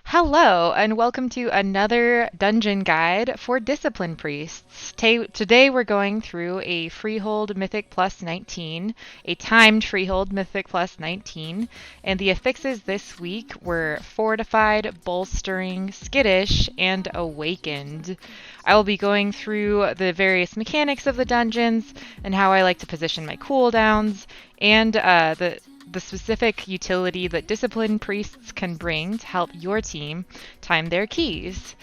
Hello, and welcome to another dungeon guide for Discipline Priests. Today we're going through a Freehold Mythic plus 19, a timed Freehold Mythic plus 19, and the affixes this week were fortified, bolstering, skittish, and awakened. I will be going through the various mechanics of the dungeons and how I like to position my cooldowns, and the specific utility that disciplined priests can bring to help your team time their keys.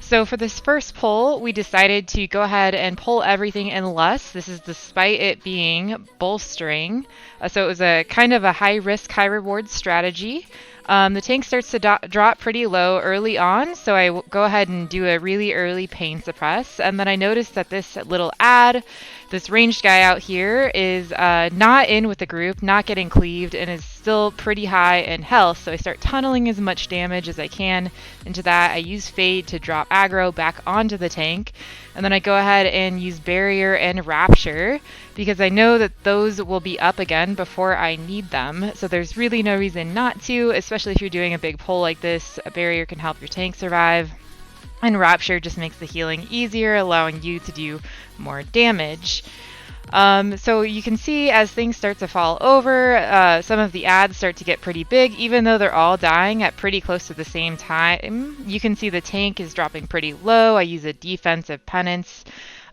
So for this first pull, we decided to go ahead and pull everything in less. This is despite it being bolstering. So it was a kind of a high risk, high reward strategy. The tank starts to drop pretty low early on, so I go ahead and do a really early pain suppress. And then I noticed that this little add, this ranged guy out here, is not in with the group, not getting cleaved, and is still pretty high in health. So I start tunneling as much damage as I can into that. I use Fade to drop aggro back onto the tank. And then I go ahead and use Barrier and Rapture because I know that those will be up again before I need them. So there's really no reason not to, especially if you're doing a big pull like this. A Barrier can help your tank survive. And Rapture just makes the healing easier, allowing you to do more damage. So you can see as things start to fall over, some of the adds start to get pretty big, even though they're all dying at pretty close to the same time. You can see the tank is dropping pretty low. I use a defensive penance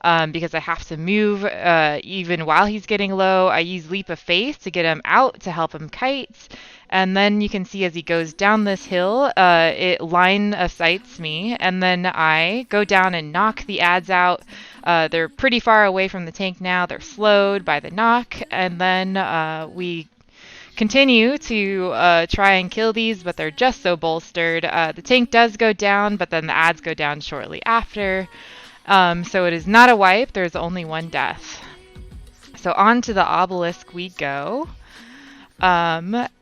because I have to move even while he's getting low. I use Leap of Faith to get him out to help him kite. And then you can see as he goes down this hill, it line of sights me, and then I go down and knock the adds out. They're pretty far away from the tank now. They're slowed by the knock, and then we continue to try and kill these, but they're just so bolstered. The tank does go down, but then the adds go down shortly after. So it is not a wipe. There's only one death. So on to the Obelisk we go.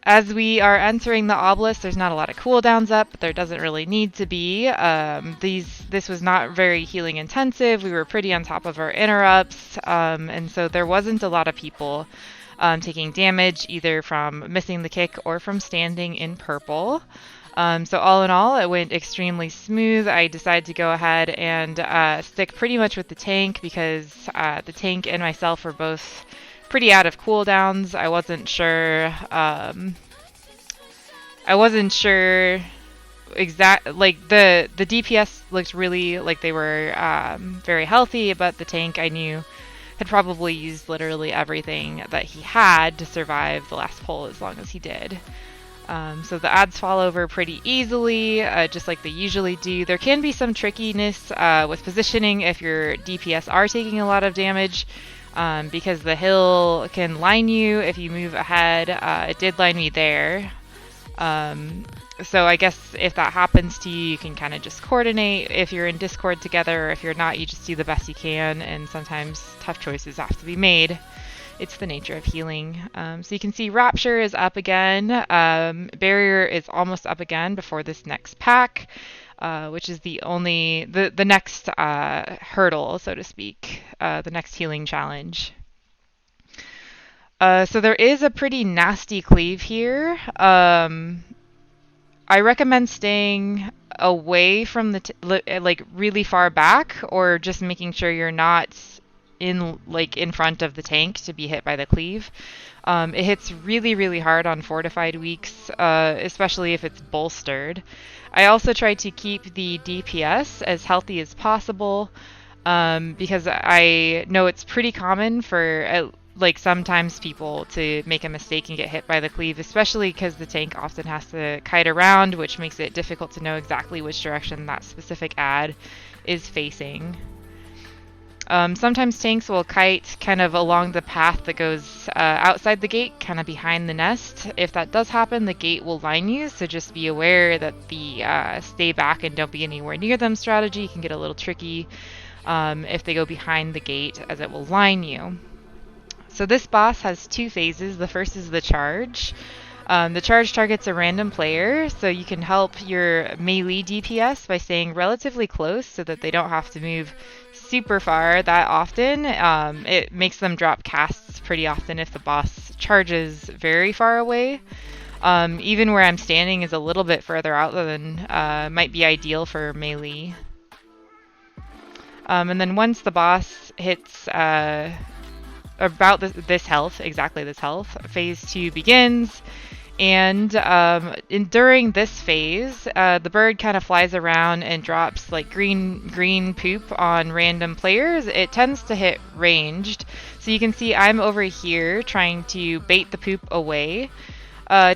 As we are entering the Obelisk, there's not a lot of cooldowns up, but there doesn't really need to be. This was not very healing intensive. We were pretty on top of our interrupts, and so there wasn't a lot of people taking damage either from missing the kick or from standing in purple. So all in all, it went extremely smooth. I decided to go ahead and stick pretty much with the tank because the tank and myself were both pretty out of cooldowns. I wasn't sure like the DPS looked really like they were very healthy, but the tank I knew had probably used literally everything that he had to survive the last pull as long as he did. So the adds fall over pretty easily, just like they usually do. There can be some trickiness with positioning if your DPS are taking a lot of damage. Because the hill can line you if you move ahead. It did line me there. So I guess if that happens to you, you can kind of just coordinate if you're in Discord together, or if you're not, you just do the best you can, and sometimes tough choices have to be made. It's the nature of healing. So you can see Rapture is up again. Barrier is almost up again before this next pack. Which is the next hurdle, so to speak, the next healing challenge. So there is a pretty nasty cleave here. I recommend staying away from like really far back, or just making sure you're not in front of the tank to be hit by the cleave. It hits really, really hard on fortified weeks, especially if it's bolstered. I also try to keep the DPS as healthy as possible, because I know it's pretty common for sometimes people to make a mistake and get hit by the cleave, especially because the tank often has to kite around, which makes it difficult to know exactly which direction that specific add is facing. Sometimes tanks will kite kind of along the path that goes outside the gate, kind of behind the nest. If that does happen, the gate will line you, so just be aware that the stay back and don't be anywhere near them strategy can get a little tricky if they go behind the gate, as it will line you. So this boss has two phases. The first is the charge. The charge targets a random player, so you can help your melee DPS by staying relatively close so that they don't have to move super far that often. It makes them drop casts pretty often if the boss charges very far away. Even where I'm standing is a little bit further out than might be ideal for melee. And then once the boss hits about this health, exactly this health, phase 2 begins. And during this phase, the bird kind of flies around and drops like green poop on random players. It tends to hit ranged. So you can see I'm over here trying to bait the poop away.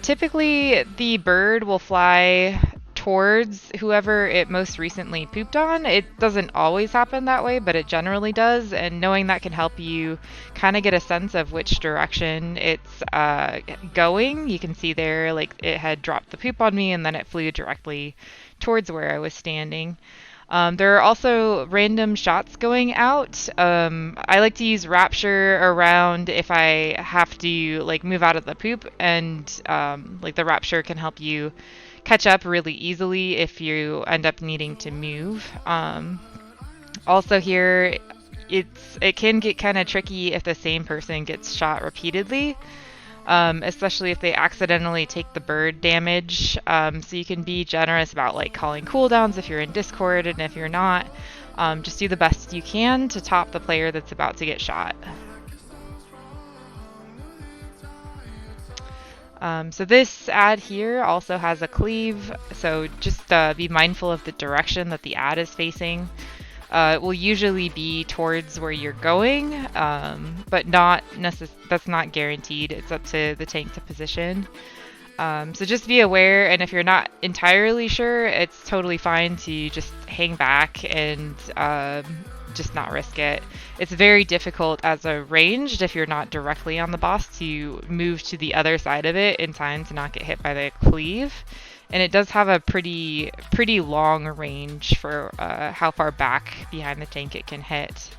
Typically, the bird will fly towards whoever it most recently pooped on. It doesn't always happen that way, but it generally does, and knowing that can help you kind of get a sense of which direction it's going. You can see there, like, it had dropped the poop on me, and then it flew directly towards where I was standing. There are also random shots going out. I like to use Rapture around if I have to like move out of the poop, and like the Rapture can help you catch up really easily if you end up needing to move. Also here, it can get kind of tricky if the same person gets shot repeatedly. Especially if they accidentally take the bird damage. So you can be generous about like calling cooldowns if you're in Discord, and if you're not, just do the best you can to top the player that's about to get shot. So this ad here also has a cleave, so just be mindful of the direction that the ad is facing. It will usually be towards where you're going, but that's not guaranteed. It's up to the tank to position. So just be aware, and if you're not entirely sure, it's totally fine to just hang back and just not risk it. It's very difficult as a ranged, if you're not directly on the boss, to move to the other side of it in time to not get hit by the cleave. And it does have a pretty long range for how far back behind the tank it can hit.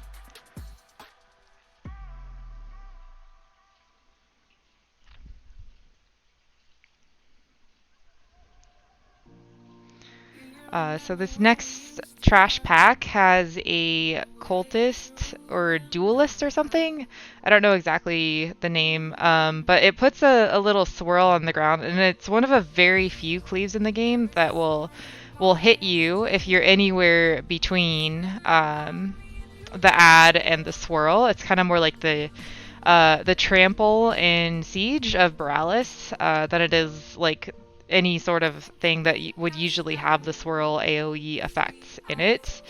So this next trash pack has a cultist or duelist or something. I don't know exactly the name, but it puts a little swirl on the ground, and it's one of a very few cleaves in the game that will hit you if you're anywhere between the ad and the swirl. It's kind of more like the trample in Siege of Borealis than it is like any sort of thing that would usually have the swirl AoE effects in it.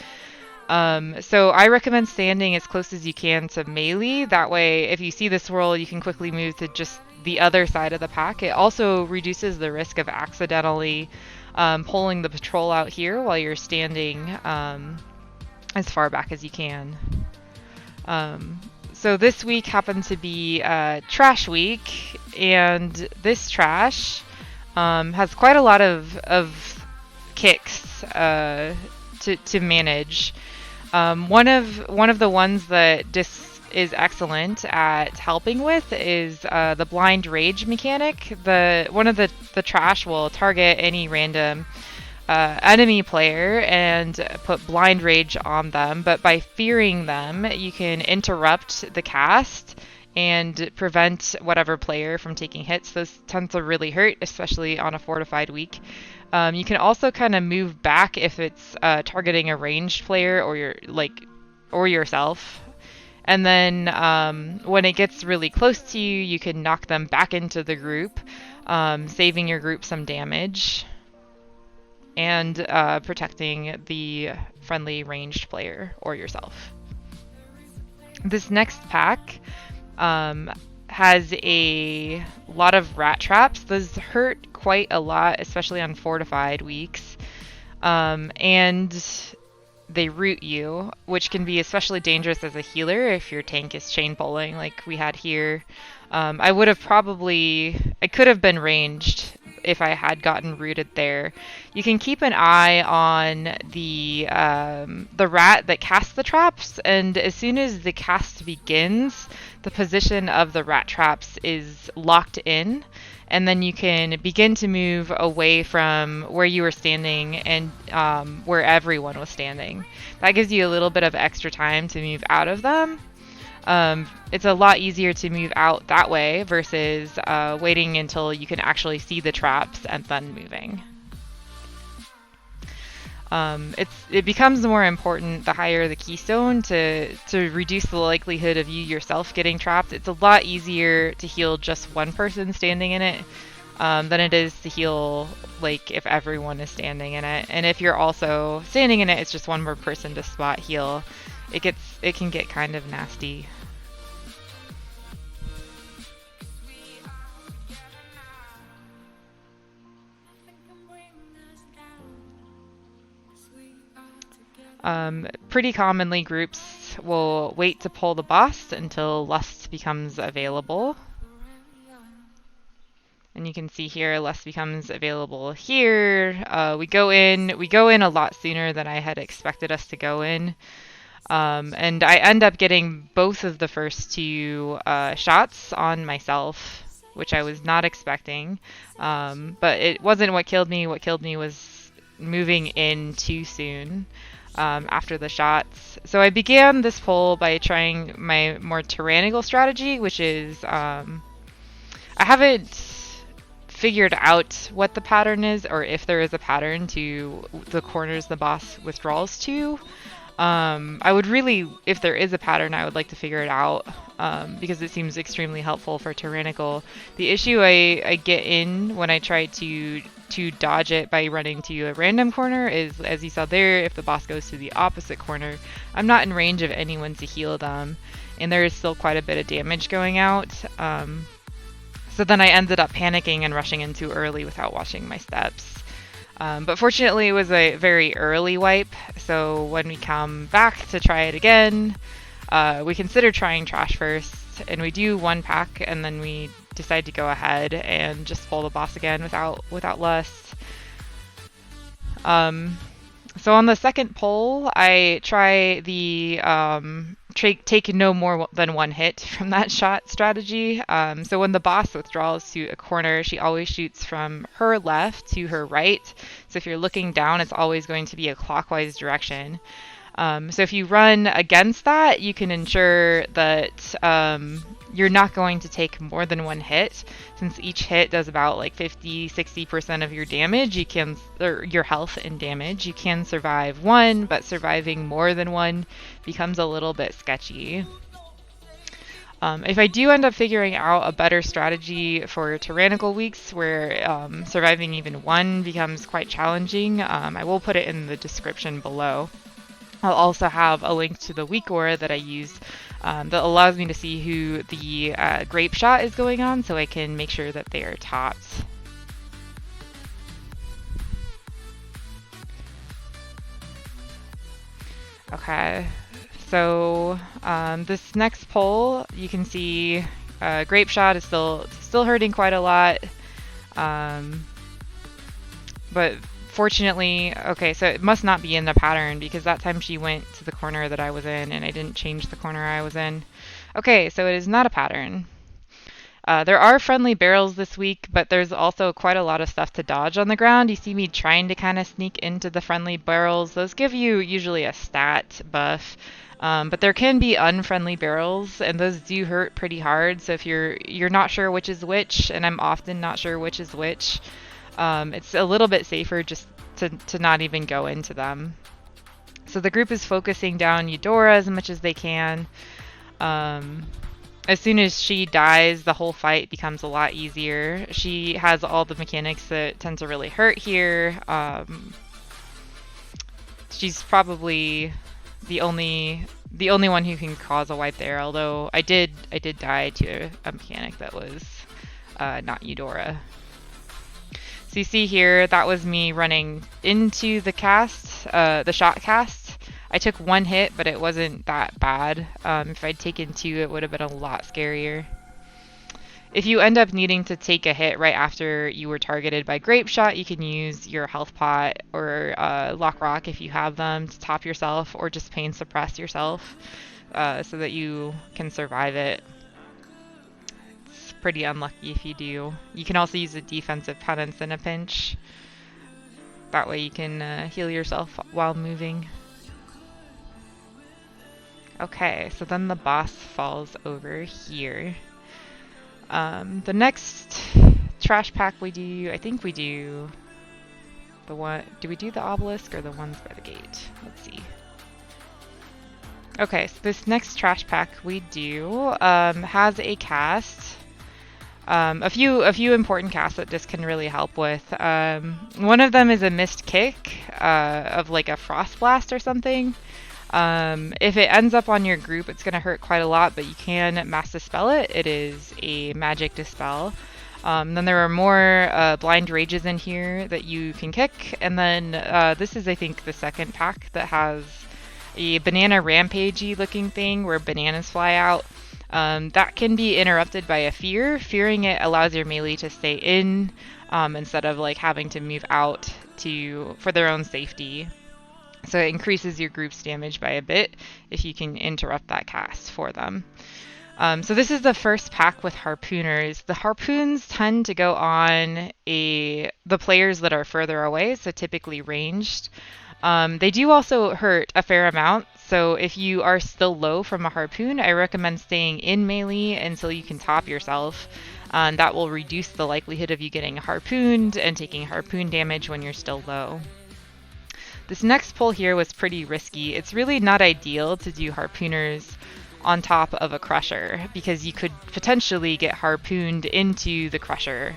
So I recommend standing as close as you can to melee. That way, if you see the swirl, you can quickly move to just the other side of the pack. It also reduces the risk of accidentally pulling the patrol out here while you're standing as far back as you can. So this week happened to be Trash Week, and this trash has quite a lot of kicks to manage. One of the ones that Dis is excellent at helping with is the blind rage mechanic. One of the trash will target any random enemy player and put blind rage on them, but by fearing them, you can interrupt the cast and prevent whatever player from taking hits. Those tend to really hurt, especially on a fortified week. You can also kind of move back if it's targeting a ranged player or yourself. And then when it gets really close to you, you can knock them back into the group, saving your group some damage and protecting the friendly ranged player or yourself. This next pack has a lot of rat traps. Those hurt quite a lot, especially on fortified weeks. And they root you, which can be especially dangerous as a healer if your tank is chain bowling like we had here. I could have been ranged if I had gotten rooted there. You can keep an eye on the rat that casts the traps, and as soon as the cast begins, the position of the rat traps is locked in, and then you can begin to move away from where you were standing and where everyone was standing. That gives you a little bit of extra time to move out of them. It's a lot easier to move out that way versus waiting until you can actually see the traps and then moving. It becomes more important the higher the keystone to reduce the likelihood of you yourself getting trapped. It's a lot easier to heal just one person standing in it than it is to heal like if everyone is standing in it. And if you're also standing in it, it's just one more person to spot heal. It can get kind of nasty. Pretty commonly, groups will wait to pull the boss until Lust becomes available. And you can see here, Lust becomes available here. We go in a lot sooner than I had expected us to go in. And I end up getting both of the first two shots on myself, which I was not expecting. But it wasn't what killed me. What killed me was moving in too soon. After the shots. So I began this poll by trying my more tyrannical strategy, which is I haven't figured out what the pattern is, or if there is a pattern to the corners the boss withdraws to. I would really, if there is a pattern, I would like to figure it out because it seems extremely helpful for tyrannical. The issue I get in when I try to dodge it by running to a random corner is, as you saw there, if the boss goes to the opposite corner, I'm not in range of anyone to heal them, and there is still quite a bit of damage going out. So then I ended up panicking and rushing in too early without watching my steps. But fortunately, it was a very early wipe, so when we come back to try it again, we consider trying trash first, and we do one pack, and then we decide to go ahead and just pull the boss again without Lust. So on the second pull, I try the take no more than one hit from that shot strategy. So when the boss withdraws to a corner, she always shoots from her left to her right. So if you're looking down, it's always going to be a clockwise direction. So if you run against that, you can ensure that you're not going to take more than one hit. Since each hit does about like 50-60% of your damage, or your health and damage. You can survive one, but surviving more than one becomes a little bit sketchy. If I do end up figuring out a better strategy for tyrannical weeks where surviving even one becomes quite challenging, I will put it in the description below. I'll also have a link to the weak aura that I use that allows me to see who the grape shot is going on, so I can make sure that they are topped. Okay, so this next poll, you can see grape shot is still hurting quite a lot, but fortunately, okay, so it must not be in the pattern because that time she went to the corner that I was in and I didn't change the corner I was in. Okay, so it is not a pattern. There are friendly barrels this week, but there's also quite a lot of stuff to dodge on the ground. You see me trying to kind of sneak into the friendly barrels. Those give you usually a stat buff, but there can be unfriendly barrels, and those do hurt pretty hard. So if you're not sure which is which, and I'm often not sure which is which, it's a little bit safer just to not even go into them. So the group is focusing down Eudora as much as they can. As soon as she dies, the whole fight becomes a lot easier. She has all the mechanics that tend to really hurt here. She's probably the only one who can cause a wipe there, although I did die to a mechanic that was not Eudora. So you see here, that was me running into the cast, the shot cast. I took one hit, but it wasn't that bad. If I'd taken two, it would have been a lot scarier. If you end up needing to take a hit right after you were targeted by grape shot, you can use your health pot or lock rock if you have them to top yourself, or just pain suppress yourself so that you can survive it. Pretty unlucky if you do. You can also use a defensive penance in a pinch. That way you can heal yourself while moving. Okay, so then the boss falls over here. The next trash pack we do, I think we do the one, do we do the obelisk or the ones by the gate? Let's see. Okay, so this next trash pack we do has a cast. A few important casts that this can really help with. One of them is a missed kick of like a frost blast or something. If it ends up on your group, it's going to hurt quite a lot, but you can mass dispel it. It is a magic dispel. Then there are more blind rages in here that you can kick, and then this is, I think, the second pack that has a banana rampagey looking thing where bananas fly out. That can be interrupted by a fear. Fearing it allows your melee to stay in instead of like having to move out for their own safety. So it increases your group's damage by a bit if you can interrupt that cast for them. So this is the first pack with harpooners. The harpoons tend to go on the players that are further away, so typically ranged. They do also hurt a fair amount, so if you are still low from a harpoon, I recommend staying in melee until you can top yourself. That will reduce the likelihood of you getting harpooned and taking harpoon damage when you're still low. This next pull here was pretty risky. It's really not ideal to do harpooners on top of a crusher because you could potentially get harpooned into the crusher.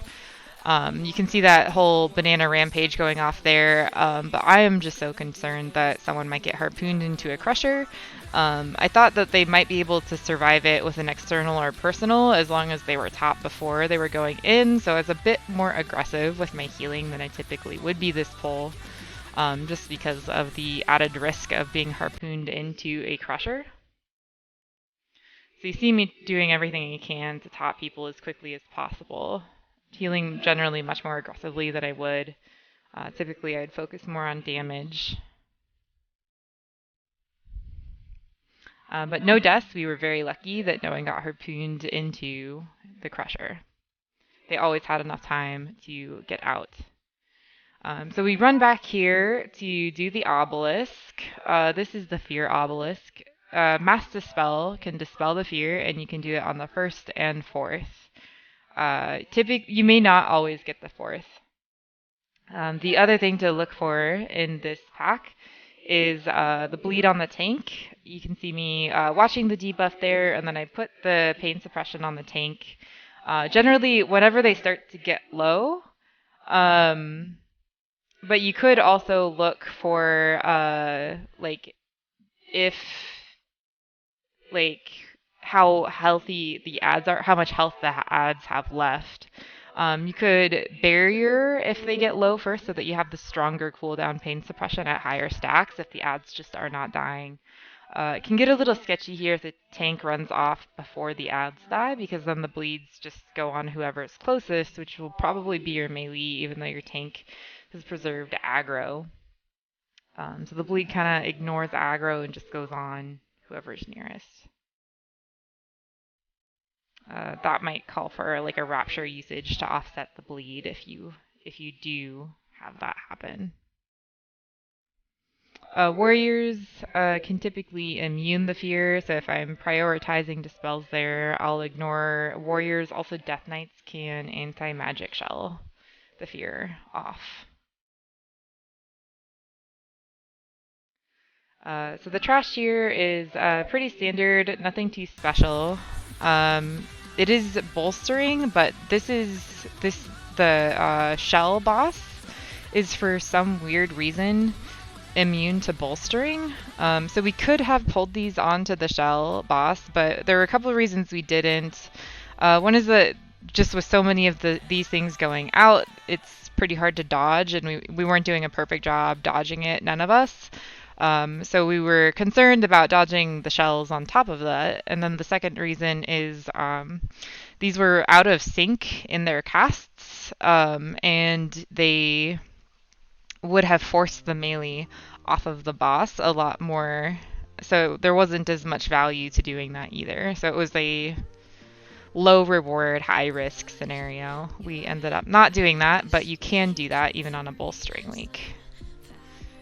You can see that whole banana rampage going off there, but I am just so concerned that someone might get harpooned into a crusher. I thought that they might be able to survive it with an external or personal as long as they were top before they were going in, so I was a bit more aggressive with my healing than I typically would be this pull, just because of the added risk of being harpooned into a crusher. So you see me doing everything I can to top people as quickly as possible. Healing generally much more aggressively than I would. Typically I'd focus more on damage. But no deaths. We were very lucky that no one got harpooned into the crusher. They always had enough time to get out. So we run back here to do the obelisk. This is the fear obelisk. Mass dispel can dispel the fear, and you can do it on the first and fourth. You may not always get the fourth. The other thing to look for in this pack is the bleed on the tank. You can see me watching the debuff there, and then I put the pain suppression on the tank. Generally, whenever they start to get low, but you could also look for how healthy the adds are, how much health the adds have left. You could barrier if they get low first so that you have the stronger cooldown pain suppression at higher stacks if the adds just are not dying. It can get a little sketchy here if the tank runs off before the adds die, because then the bleeds just go on whoever is closest, which will probably be your melee, even though your tank has preserved aggro. So the bleed kind of ignores aggro and just goes on whoever's nearest. That might call for like a rapture usage to offset the bleed if you do have that happen. Warriors can typically immune the fear, so if I'm prioritizing dispels there, I'll ignore warriors. Also, Death Knights can anti-magic shell the fear off. So the trash here is pretty standard, nothing too special. It is bolstering, but the shell boss is for some weird reason immune to bolstering. So we could have pulled these onto the shell boss, but there were a couple of reasons we didn't. One is that just with so many of these things going out, it's pretty hard to dodge, and we weren't doing a perfect job dodging it, none of us. So we were concerned about dodging the shells on top of that. And then the second reason is these were out of sync in their casts, and they would have forced the melee off of the boss a lot more. So there wasn't as much value to doing that either. So it was a low reward, high risk scenario. We ended up not doing that, but you can do that even on a bolstering week.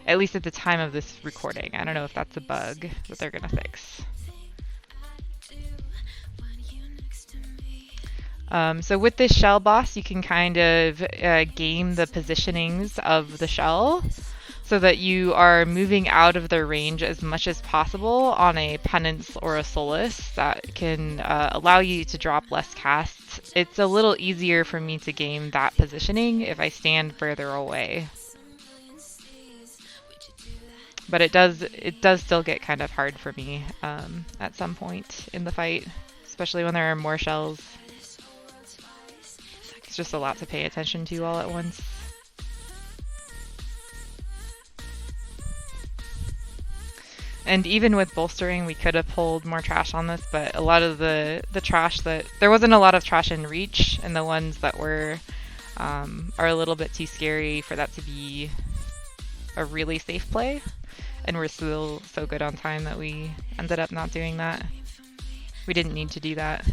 At least at the time of this recording. I don't know if that's a bug that they're going to fix. So with this shell boss, you can kind of game the positionings of the shell so that you are moving out of their range as much as possible on a penance or a solace that can allow you to drop less casts. It's a little easier for me to game that positioning if I stand further away. But it does still get kind of hard for me at some point in the fight, especially when there are more shells. It's just a lot to pay attention to all at once. And even with bolstering, we could have pulled more trash on this, but a lot of the trash there wasn't a lot of trash in reach, and the ones that were are a little bit too scary for that to be a really safe play. And we're still so good on time that we ended up not doing that. We didn't need to do that.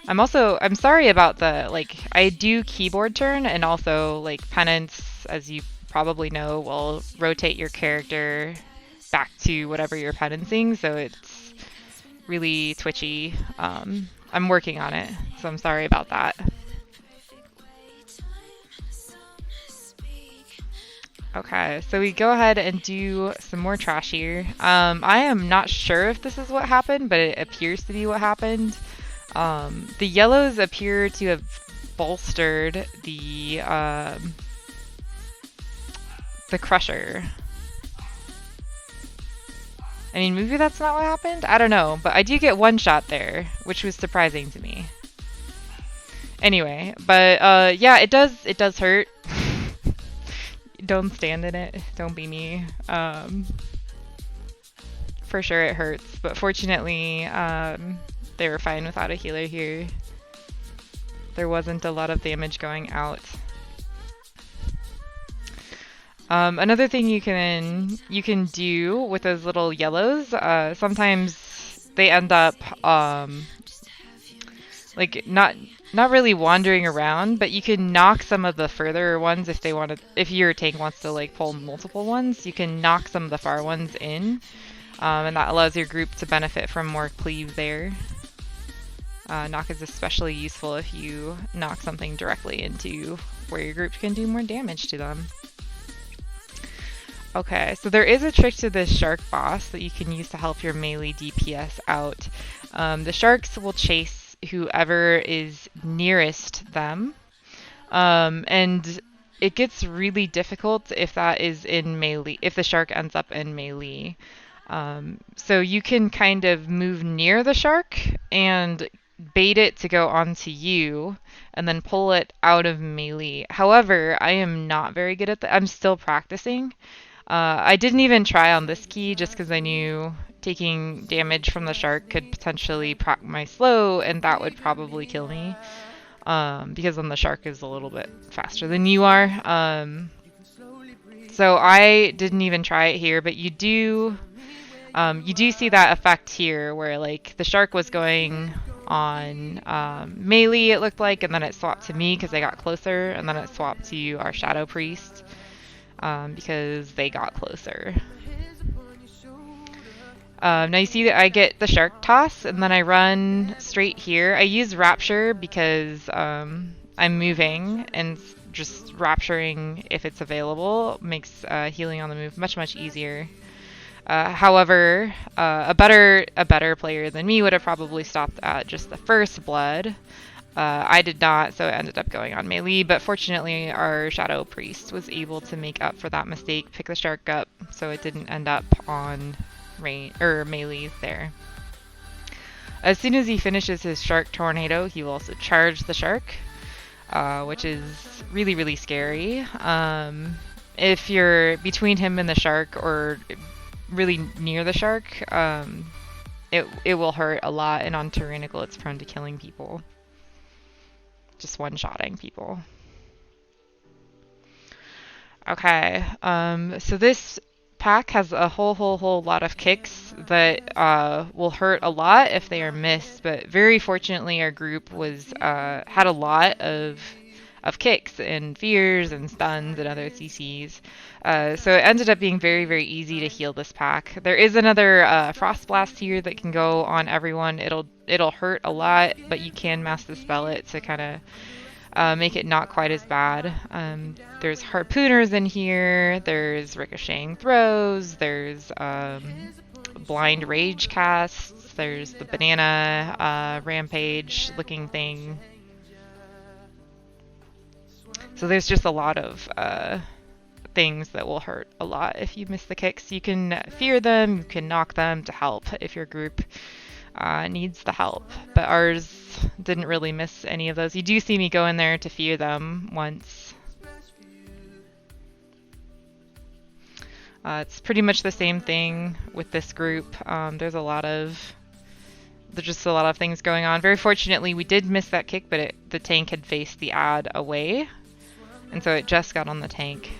I'm sorry about I do keyboard turn, and also penance, as you probably know, will rotate your character back to whatever you're penancing, so it's really twitchy. I'm working on it, so I'm sorry about that. Okay, so we go ahead and do some more trash here. I am not sure if this is what happened, but it appears to be what happened. The yellows appear to have bolstered the crusher. I mean, maybe that's not what happened? I don't know, but I do get one shot there, which was surprising to me. Anyway, but yeah, it does hurt. Don't stand in it. Don't be me. For sure it hurts, but fortunately, they were fine without a healer here. There wasn't a lot of damage going out. Another thing you can do with those little yellows, sometimes they end up not really wandering around, but you can knock some of the further ones if your tank wants to pull multiple ones, you can knock some of the far ones in, and that allows your group to benefit from more cleave there. Knock is especially useful if you knock something directly into where your group can do more damage to them. Okay, so there is a trick to this shark boss that you can use to help your melee DPS out. The sharks will chase whoever is nearest them, and it gets really difficult if that is in melee, if the shark ends up in melee. So you can kind of move near the shark and bait it to go onto you and then pull it out of melee. However, I am not very good at that. I'm still practicing. I didn't even try on this key just because I knew taking damage from the shark could potentially proc my slow, and that would probably kill me, because then the shark is a little bit faster than you are. So I didn't even try it here, but you do see that effect here where the shark was going on melee, it looked like, and then it swapped to me because I got closer, and then it swapped to our shadow priest because they got closer. Now you see that I get the shark toss, and then I run straight here. I use Rapture because I'm moving, and just Rapturing, if it's available, makes healing on the move much easier. However, a better player than me would have probably stopped at just the first blood. I did not, so it ended up going on melee, but fortunately our Shadow Priest was able to make up for that mistake, pick the shark up, so it didn't end up on melee there. As soon as he finishes his Shark Tornado, he will also charge the shark, which is really scary. If you're between him and the shark, or really near the shark, it will hurt a lot, and on Tyrannical it's prone to killing people. Just one-shotting people. Okay, so this pack has a whole lot of kicks that will hurt a lot if they are missed, but very fortunately our group was had a lot of of kicks and fears and stuns and other CCs. So it ended up being very, very easy to heal this pack. There is another Frost Blast here that can go on everyone. It'll hurt a lot, but you can Master Spell it to kind of make it not quite as bad. There's Harpooners in here. There's Ricocheting Throws. There's Blind Rage casts. There's the Banana Rampage looking thing. So there's just a lot of things that will hurt a lot if you miss the kicks. You can fear them, you can knock them to help if your group needs the help. But ours didn't really miss any of those. You do see me go in there to fear them once. It's pretty much the same thing with this group. There's just a lot of things going on. Very fortunately, we did miss that kick, but the tank had faced the add away, and so it just got on the tank.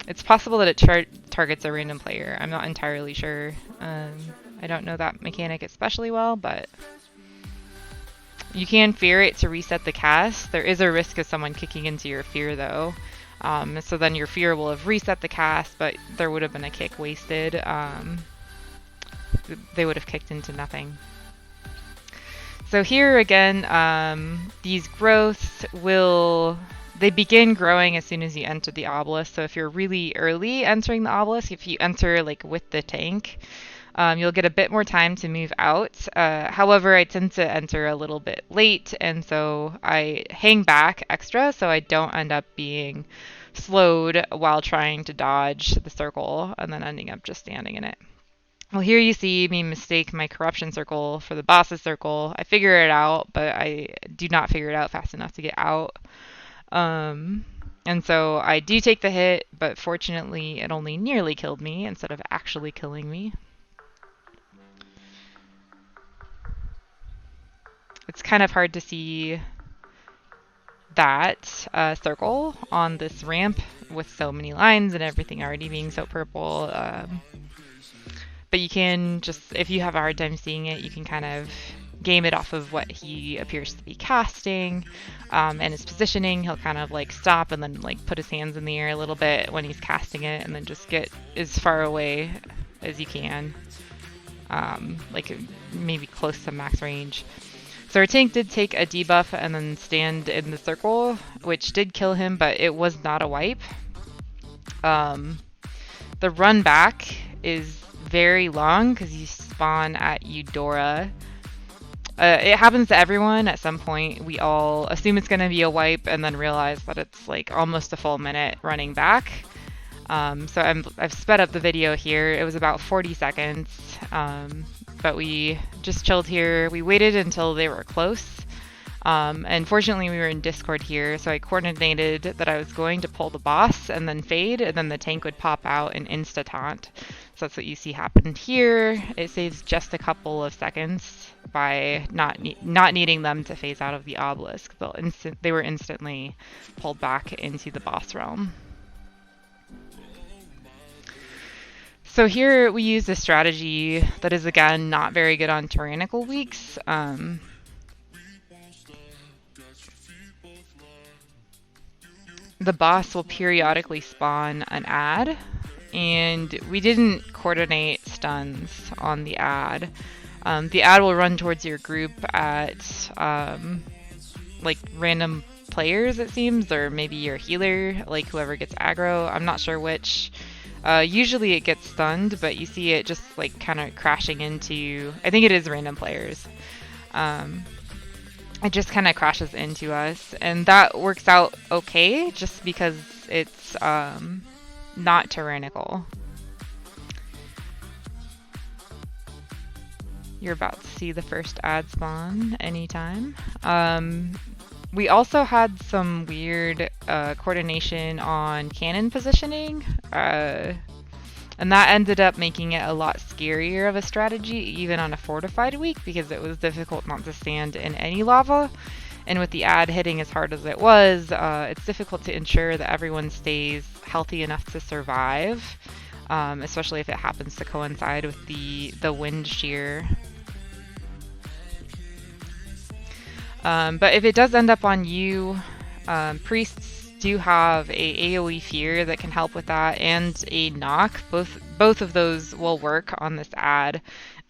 It's possible that it targets a random player. I'm not entirely sure. I don't know that mechanic especially well, but you can fear it to reset the cast. There is a risk of someone kicking into your fear, though. So then your fear will have reset the cast, but there would have been a kick wasted. They would have kicked into nothing. So here again, these growths they begin growing as soon as you enter the Obelisk. So if you're really early entering the Obelisk, if you enter like with the tank, you'll get a bit more time to move out. However, I tend to enter a little bit late, and so I hang back extra so I don't end up being slowed while trying to dodge the circle and then ending up just standing in it. Well, here you see me mistake my corruption circle for the boss's circle. I figure it out, but I do not figure it out fast enough to get out. And so I do take the hit, but fortunately it only nearly killed me instead of actually killing me. It's kind of hard to see that circle on this ramp with so many lines and everything already being so purple. But you can just, if you have a hard time seeing it, you can kind of game it off of what he appears to be casting and his positioning. He'll kind of like stop and then like put his hands in the air a little bit when he's casting it, and then just get as far away as you can, like maybe close to max range. So our tank did take a debuff and then stand in the circle, which did kill him, but it was not a wipe. The run back is very long because you spawn at Eudora. It happens to everyone at some point. We all assume it's going to be a wipe and then realize that it's like almost a full minute running back. So I've sped up the video here. It was about 40 seconds, but we just chilled here. We waited until they were close. And fortunately we were in Discord here, so I coordinated that I was going to pull the boss and then fade, and then the tank would pop out and insta-taunt. So that's what you see happened here. It saves just a couple of seconds by not needing them to phase out of the Obelisk. They were instantly pulled back into the boss realm. So here we use a strategy that is, again, not very good on tyrannical weeks. The boss will periodically spawn an add, and we didn't coordinate stuns on the add. The add will run towards your group at like random players, it seems, or maybe your healer, like whoever gets aggro. I'm not sure which. Usually it gets stunned, but you see it just like kind of crashing into, I think it is random players. It just kind of crashes into us, and that works out okay just because it's not tyrannical. You're about to see the first add spawn anytime. We also had some weird coordination on cannon positioning, and that ended up making it a lot scarier of a strategy, even on a fortified week, because it was difficult not to stand in any lava. And with the add hitting as hard as it was, it's difficult to ensure that everyone stays healthy enough to survive, especially if it happens to coincide with the wind shear. But if it does end up on you, priests do have a AoE fear that can help with that, and a knock. Both of those will work on this ad.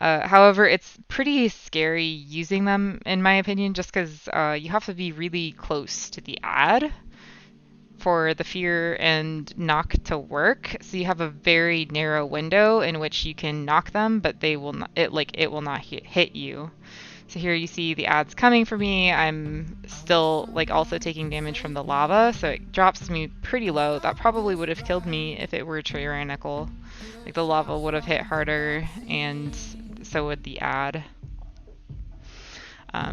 However, it's pretty scary using them, in my opinion, just because you have to be really close to the ad for the fear and knock to work. So you have a very narrow window in which you can knock them, but they will not, it will not hit you. So here you see the ads coming for me. I'm still also taking damage from the lava, so it drops me pretty low. That probably would have killed me if it were tyrannical. Like the lava would have hit harder, and so would the ad.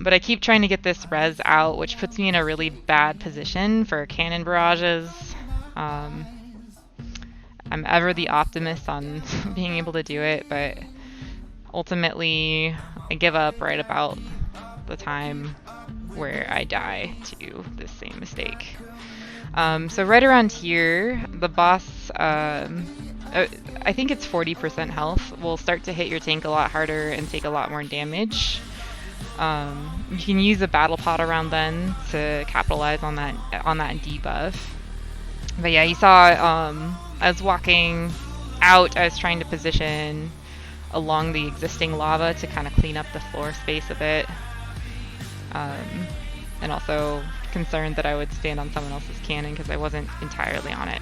But I keep trying to get this res out, which puts me in a really bad position for cannon barrages. I'm ever the optimist on being able to do it, but ultimately I give up right about the time where I die to this same mistake. So right around here, the boss, I think it's 40% health, will start to hit your tank a lot harder and take a lot more damage. You can use a battle pot around then to capitalize on that debuff. But yeah, you saw I was walking out, I was trying to position along the existing lava to kind of clean up the floor space a bit. And also concerned that I would stand on someone else's cannon because I wasn't entirely on it.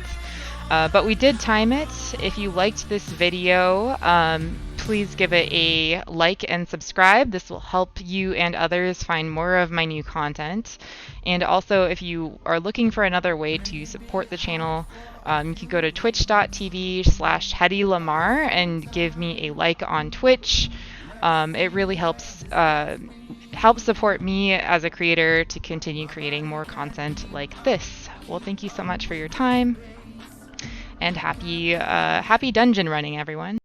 But we did time it. If you liked this video, please give it a like and subscribe. This will help you and others find more of my new content. And also, if you are looking for another way to support the channel, you can go to twitch.tv/HettyLamar and give me a like on Twitch. It really helps support me as a creator to continue creating more content like this. Well, thank you so much for your time, and happy dungeon running, everyone.